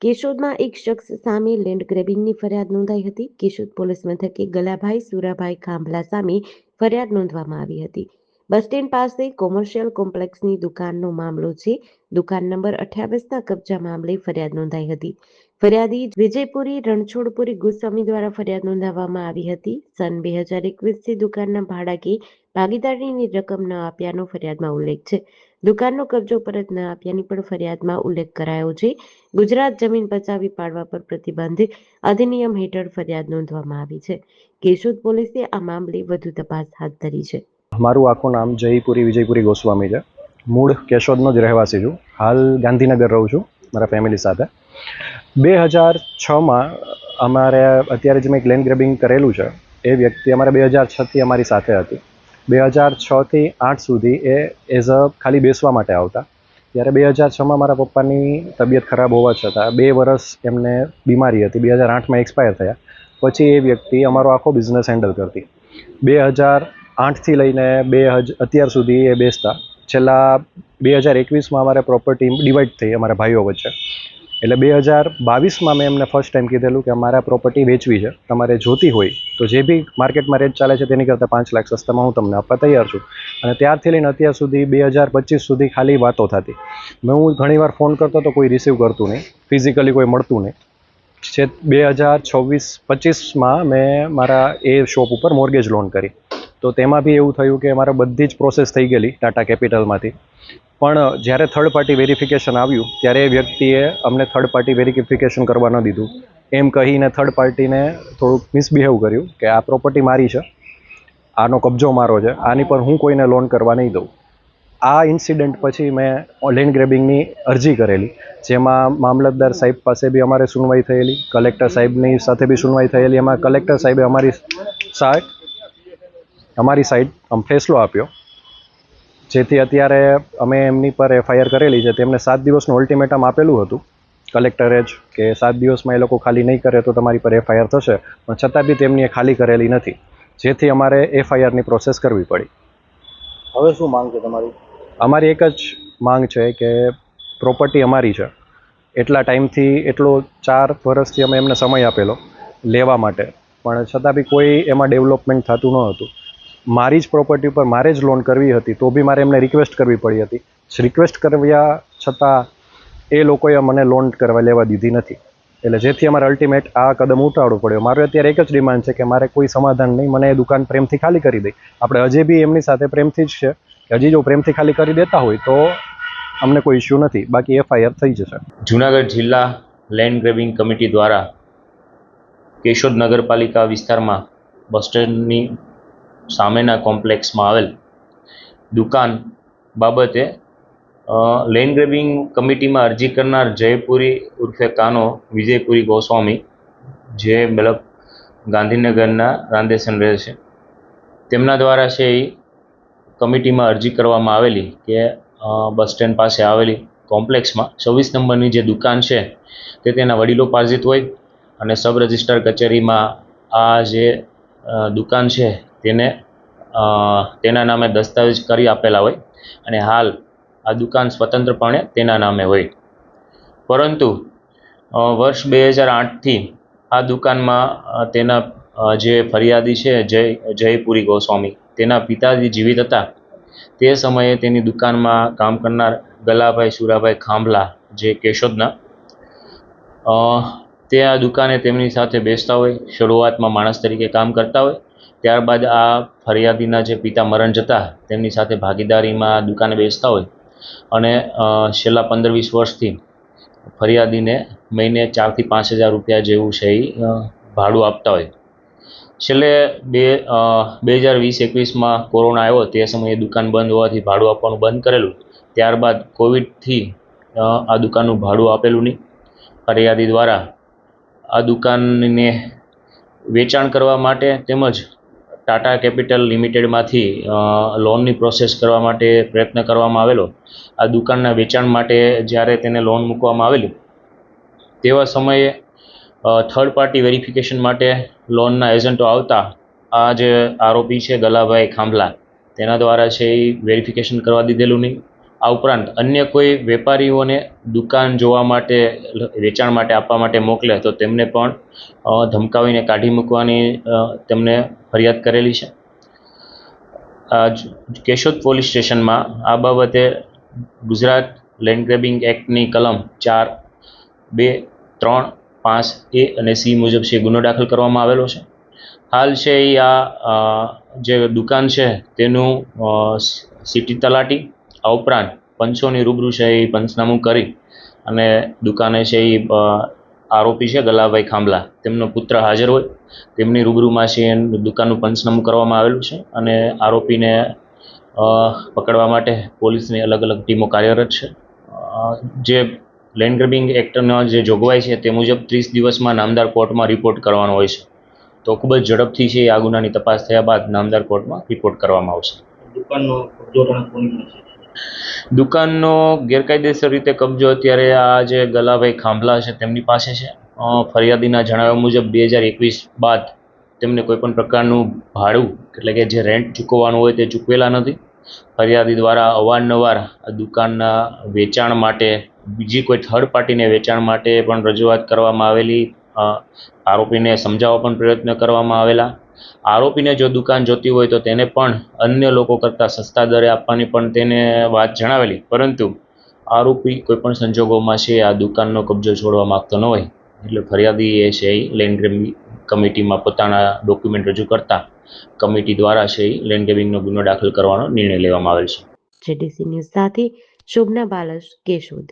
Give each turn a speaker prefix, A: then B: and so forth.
A: કેશોદમાં એક શખ્સ સામે લેન્ડ ગ્રેબિંગની ફરિયાદ નોંધાઈ હતી. કેશોદ પોલીસ મથકે ગલાભાઈ સુરાભાઈ ખાંભલા સામે ફરિયાદ નોંધવામાં આવી હતી. બસ સ્ટેન્ડ પાસે કોમર્શિયલ કોમ્પ્લેક્સની દુકાનનો મામલો છે. દુકાન નંબર 28ના કબજા મામલે ફરિયાદ નોંધાઈ હતી. ફરિયાદી વિજયપુરી રણછોડપુરી ગોસ્વામી દ્વારા ફરિયાદ નોંધાવવામાં આવી હતી. સન 2021થી દુકાનના ભાડા કે ભાગીદારીની રકમ ન આપ્યાનો ફરિયાદમાં ઉલ્લેખ છે. દુકાનનો કબજો પરત ન આપ્યાની પણ ફરિયાદમાં ઉલ્લેખ કરાયો છે. ગુજરાત જમીન પચાવી પાડવા પર પ્રતિબંધ અધિનિયમ હેઠળ ફરિયાદ નોંધવામાં આવી છે. કેશોદ પોલીસે આ મામલે વધુ તપાસ હાથ ધરી છે.
B: મારું આખું નામ જયપુરી વિજયપુરી ગોસ્વામી છે. મૂળ કેશોદનો જ રહેવાસી છું. હાલ ગાંધીનગર રહું છું મારા ફેમિલી સાથે. 2006માં અમારે અત્યારે જે મેં એક લેન્ડ ગ્રેબિંગ કરેલું છે એ વ્યક્તિ અમારે 2006થી અમારી સાથે હતી. 2006થી 8 સુધી એ એઝ અ ખાલી બેસવા માટે આવતા. ત્યારે 2006માં મારા પપ્પાની તબિયત ખરાબ હોવા છતાં 2 વર્ષ એમને બીમારી હતી. 2008માં એક્સપાયર થયા. પછી એ વ્યક્તિ અમારો આખો બિઝનેસ હેન્ડલ કરતી. 2008થી લઈને અત્યાર સુધી એ બેસતા. છેલ્લા 2021માં અમારે પ્રોપર્ટી ડિવાઈડ થઈ અમારા ભાઈઓ વચ્ચે. એટલે 2022માં મેં એમને ફર્સ્ટ ટાઈમ કીધેલું કે અમારે આ પ્રોપર્ટી વેચવી છે, તમારે જોતી હોય તો જે બી માર્કેટમાં રેટ ચાલે છે તેની કરતાં 5 લાખ સસ્તામાં હું તમને આપવા તૈયાર છું. અને ત્યારથી લઈને અત્યાર સુધી 2025 સુધી ખાલી વાતો થતી. હું ઘણીવાર ફોન કરતો તો કોઈ રિસીવ કરતું નહીં, ફિઝિકલી કોઈ મળતું નહીં. 2024-25માં મેં મારા એ શોપ ઉપર મોર્ગેજ લોન કરી. તો તેમાં બી એવું થયું કે મારે બધી જ પ્રોસેસ થઈ ગયેલી ટાટા કેપિટલમાંથી. પણ જ્યારે થર્ડ પાર્ટી વેરિફિકેશન આવ્યું ત્યારે એ વ્યક્તિએ અમને થર્ડ પાર્ટી વેરિફિકેશન કરવા ન દીધું. એમ કહીને થર્ડ પાર્ટીને થોડુંક મિસબિહેવ કર્યું કે આ પ્રોપર્ટી મારી છે, આનો કબજો મારો છે, આની પર હું કોઈને લોન કરવા નહીં દઉં. આ ઇન્સિડન્ટ પછી મેં લેન્ડ ગ્રેબિંગની અરજી કરેલી, જેમાં મામલતદાર સાહેબ પાસે બી અમારે સુનવાઈ થયેલી, કલેક્ટર સાહેબની સાથે બી સુનવાઈ થયેલી. એમાં કલેક્ટર સાહેબે અમારી સાઈડ ફેસલો આપ્યો, જેથી અત્યારે અમે એમની પર એફઆઈઆર કરેલી છે. તેમને 7 દિવસનું અલ્ટિમેટમ આપેલું હતું કલેક્ટરે જ કે 7 દિવસમાં એ લોકો ખાલી નહીં કરે તો તમારી પર એફઆઈઆર થશે, પણ છતાં બી તેમની ખાલી કરેલી નથી, જેથી અમારે એફઆઈઆરની પ્રોસેસ કરવી પડી.
C: હવે શું માંગ છે તમારી?
B: અમારી એક જ માંગ છે કે પ્રોપર્ટી અમારી છે. એટલા ટાઈમથી 4 વર્ષથી અમે એમને સમય આપેલો લેવા માટે, પણ છતાં બી કોઈ એમાં ડેવલપમેન્ટ થતું ન હતું. મારી જ પ્રોપર્ટી ઉપર મારે જ લોન કરવી હતી તો બી મારે એમને રિક્વેસ્ટ કરવી પડી હતી. રિક્વેસ્ટ કર્યા છતાં એ લોકોએ મને લોન કરવા લેવા દીધી નથી. એટલે જેથી અમારે અલ્ટિમેટ આ કદમ ઉઠાવવું પડ્યો. મારે અત્યારે એક જ ડિમાન્ડ છે કે મારે કોઈ સમાધાન નહીં, મને એ દુકાન પ્રેમથી ખાલી કરી દે. આપણે હજી બી એમની સાથે પ્રેમથી જ છે કે હજી જો પ્રેમથી ખાલી કરી દેતા હોય તો અમને કોઈ ઇસ્યુ નથી, બાકી એફઆઈઆર થઈ જશે.
D: જૂનાગઢ જિલ્લા લેન્ડ ગ્રેબિંગ કમિટી દ્વારા કેશોદ નગરપાલિકા વિસ્તારમાં બસ સ્ટેન્ડની સામેના કોમ્પ્લેક્સમાં આવેલ દુકાન બાબતે લેન્ડ ગ્રેબિંગ કમિટીમાં અરજી કરનાર જયપુરી ઉર્ફે કાનો વિજયપુરી ગોસ્વામી, જે મતલબ ગાંધીનગરના રાંદેસન રહે છે, તેમના દ્વારા છે એ કમિટીમાં અરજી કરવામાં આવેલી કે બસ સ્ટેન્ડ પાસે આવેલી કોમ્પ્લેક્સમાં 24 નંબરની જે દુકાન છે તે તેના વડીલોપાર્જિત હોય અને સબ રજિસ્ટ્રાર કચેરીમાં આ જે દુકાન છે તેને તેના નામે દસ્તાવેજ કરી આપેલા હોય અને હાલ આ દુકાન સ્વતંત્રપણે તેના નામે હોય. પરંતુ વર્ષ 2008થી આ દુકાનમાં તેના જે ફરિયાદી છે જયપુરી ગોસ્વામી, તેના પિતાજી જીવિત હતા તે સમયે તેની દુકાનમાં કામ કરનાર ગલાભાઈ સુરાભાઈ ખાંભલા, જે કેશોદના, તે આ દુકાને તેમની સાથે બેસતા હોય. શરૂઆતમાં માણસ તરીકે કામ કરતા હોય, ત્યારબાદ આ ફરિયાદીના જે પિતા મરણ જતા તેમની સાથે ભાગીદારીમાં દુકાને બેસતા હોય અને છેલ્લા 15-20 વર્ષથી ફરિયાદીને મહિને 4,000 થી 5,000 રૂપિયા જેવું છે એ ભાડું આપતા હોય. છેલ્લે 2020-21માં કોરોના આવ્યો તે સમયે દુકાન બંધ હોવાથી ભાડું આપવાનું બંધ કરેલું. ત્યારબાદ કોવિડથી આ દુકાનનું ભાડું આપેલું નહીં. ફરિયાદી દ્વારા આ દુકાનને વેચાણ કરવા માટે તેમજ ટાટા કેપિટલ લિમિટેડમાંથી લોનની પ્રોસેસ કરવા માટે પ્રયત્ન કરવામાં આવેલો. આ દુકાનના વેચાણ માટે જ્યારે તેને લોન મૂકવામાં આવેલી તેવા સમયે થર્ડ પાર્ટી વેરિફિકેશન માટે લોનના એજન્ટો આવતા આ જે આરોપી છે ગલાભાઈ ખાંભલા, તેના દ્વારા છે એ વેરિફિકેશન કરવા દીધેલું નહીં. આ ઉપરાંત અન્ય કોઈ વેપારીઓને દુકાન જોવા માટે વેચાણ માટે આપવા માટે મોકલે તો તેમને પણ ધમકાવીને કાઢી મૂકવાની તેમને ફરિયાદ કરેલી છે. કેશોદ પોલીસ સ્ટેશનમાં આ બાબતે ગુજરાત લેન્ડ ગ્રેબિંગ એક્ટની કલમ 4, 2, 3, 5A અને C મુજબ છે ગુનો દાખલ કરવામાં આવેલો છે. હાલ છે એ આ જે દુકાન છે તેનું સિટી તલાટી આ ઉપરાંત પંચોની રૂબરૂ છે એ પંચનામું કરી અને દુકાને છે એ આરોપી છે ગલાભાઈ ખાંભલા તેમનો પુત્ર હાજર હોય તેમની રૂબરૂમાં છે દુકાનનું પંચનામું કરવામાં આવેલું છે અને આરોપીને પકડવા માટે પોલીસની અલગ અલગ ટીમો કાર્યરત છે. જે લેન્ડ ગ્રેબિંગ એક્ટનો જે જોગવાઈ છે તે મુજબ 30 દિવસમાં નામદાર કોર્ટમાં રિપોર્ટ કરવાનો હોય છે. તો ખૂબ જ ઝડપથી છે આ ગુનાની તપાસ થયા બાદ નામદાર કોર્ટમાં રિપોર્ટ કરવામાં આવશે. દુકાનનો ગેરકાયદેસર રીતે કબજો અત્યારે આ જે ગલાભાઈ ખાંભલા છે તેમની પાસે છે. ફરિયાદીના જણાવ્યા મુજબ 2021 બાદ તેમને કોઈપણ પ્રકારનું ભાડું એટલે કે જે રેન્ટ ચૂકવવાનું હોય તે ચૂકવેલા નથી. ફરિયાદી દ્વારા અવારનવાર આ દુકાનના વેચાણ માટે બીજી કોઈ થર્ડ પાર્ટીને વેચાણ માટે પણ રજૂઆત કરવામાં આવેલી. આરોપીને સમજાવવા પણ પ્રયત્ન કરવામાં આવેલા. આરોપીને જો દુકાન જોતી હોય તો તેને પણ અન્ય લોકો કરતાં સસ્તા દરે આપવાની પણ તેને વાત જણાવેલી, પરંતુ આરોપી કોઈપણ સંજોગોમાં છે આ દુકાનનો કબજો છોડવા માગતો ન હોય એટલે ફરિયાદી એ છે લેન્ડ ગ્રેબિંગ કમિટીમાં પોતાના ડોક્યુમેન્ટ રજૂ કરતા કમિટી દ્વારા છે લેન્ડ ગ્રેબિંગનો ગુનો દાખલ કરવાનો નિર્ણય લેવામાં આવેલ છે.
A: જેડીસી ન્યૂઝ સાથે શોભના બાલશ, કેશોદ.